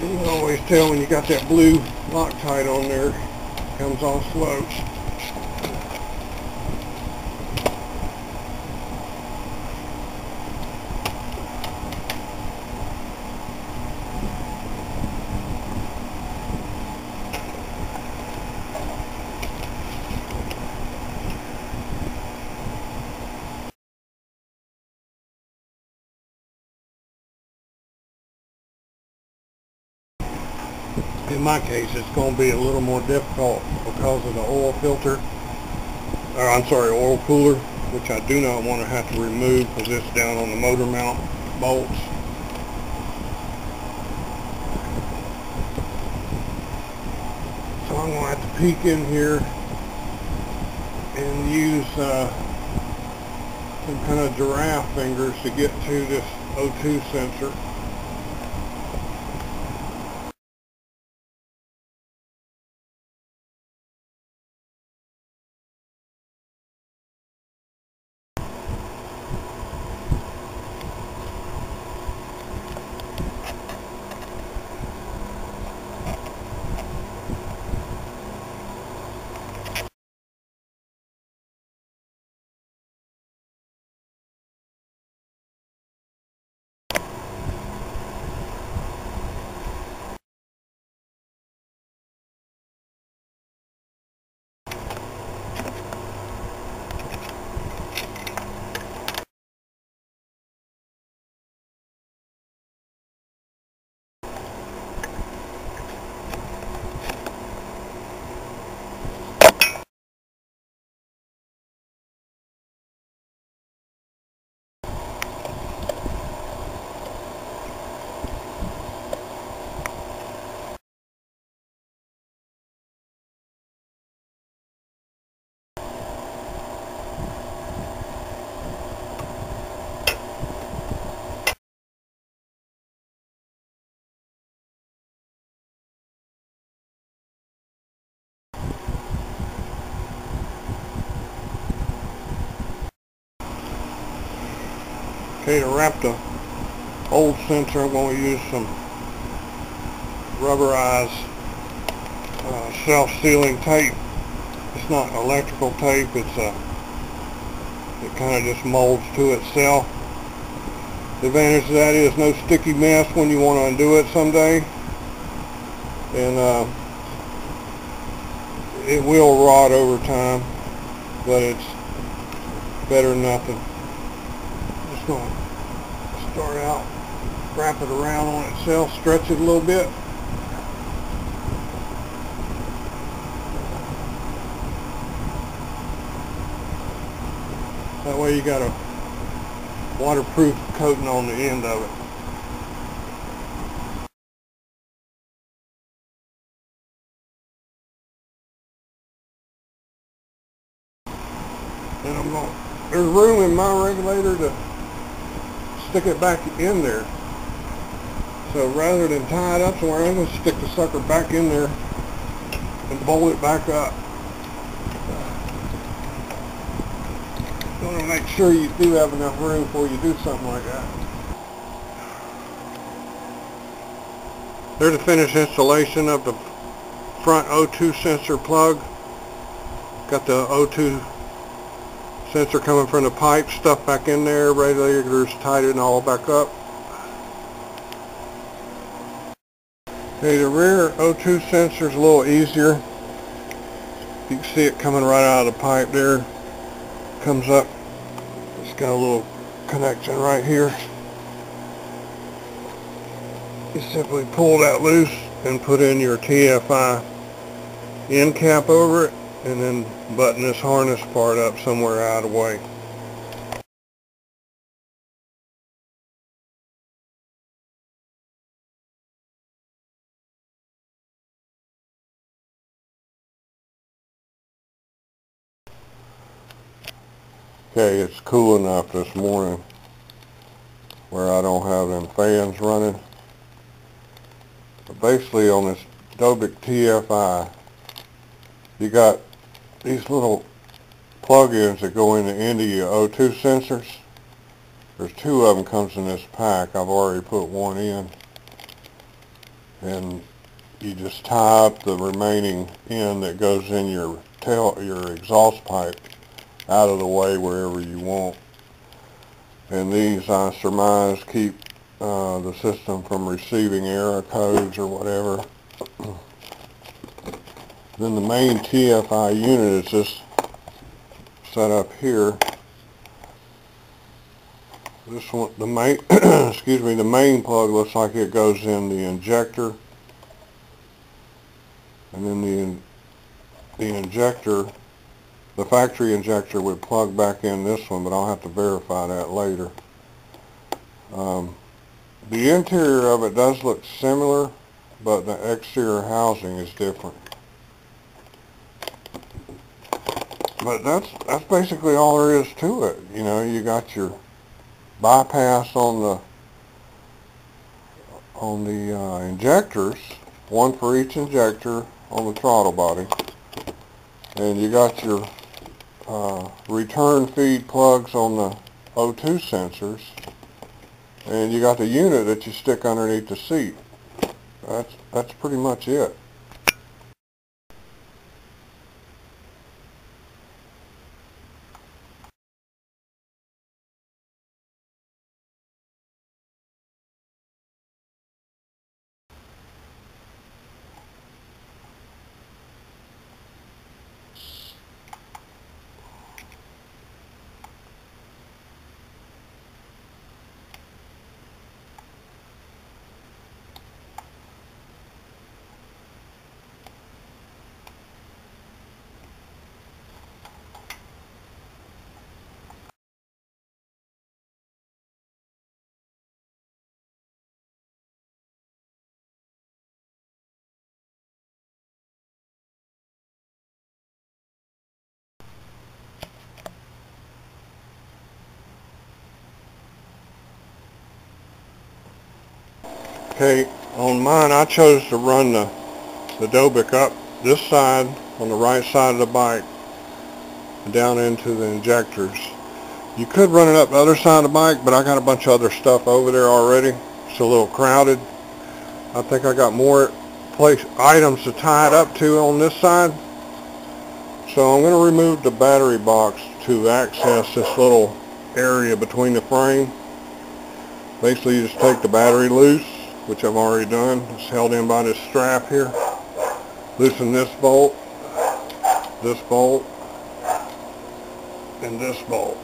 You can always tell when you got that blue Loctite on there, comes off slow. In my case, it's going to be a little more difficult because of the oil filter, or I'm sorry, oil cooler, which I do not want to have to remove because it's down on the motor mount bolts. So I'm going to have to peek in here and use some kind of giraffe fingers to get to this O2 sensor. Okay, to wrap the old sensor, I'm going to use some rubberized self-sealing tape. It's not electrical tape, it kind of just molds to itself. The advantage of that is no sticky mess when you want to undo it someday. And it will rot over time, but it's better than nothing. Just going to start out, wrap it around on itself, stretch it a little bit. That way you got a waterproof coating on the end of it. And there's room in my regulator to stick it back in there. So rather than tie it up somewhere, I'm going to stick the sucker back in there and bolt it back up. You want to make sure you do have enough room before you do something like that. There's the finished installation of the front O2 sensor plug. Got the O2 sensor coming from the pipe, stuff back in there, regulators tightened all back up. Okay, the rear O2 sensor is a little easier. You can see it coming right out of the pipe there. Comes up. It's got a little connection right here. You simply pull that loose and put in your TFI end cap over it, and then button this harness part up somewhere out of the way. Okay, it's cool enough this morning where I don't have them fans running. But basically on this Doebeck TFI, you got these little plug-ins that go in the end of your O2 sensors. There's two of them comes in this pack. I've already put one in. and you just tie up the remaining end that goes in your exhaust pipe out of the way wherever you want. And these, I surmise, keep the system from receiving error codes or whatever. Then the main TFI unit is just set up here. This one, the main, excuse me, the main plug looks like it goes in the injector, and then the injector, the factory injector would plug back in this one, but I'll have to verify that later. The interior of it does look similar, but the exterior housing is different. But that's basically all there is to it. You know, you got your bypass on the injectors, one for each injector on the throttle body, and you got your return feed plugs on the O2 sensors, and you got the unit that you stick underneath the seat. That's pretty much it. Okay, on mine I chose to run the Doebeck up this side on the right side of the bike and down into the injectors. You could run it up the other side of the bike, but I got a bunch of other stuff over there already. It's a little crowded. I think I got more items to tie it up to on this side. So I'm going to remove the battery box to access this little area between the frame. Basically you just take the battery loose, which I've already done. It's held in by this strap here. Loosen this bolt, and this bolt.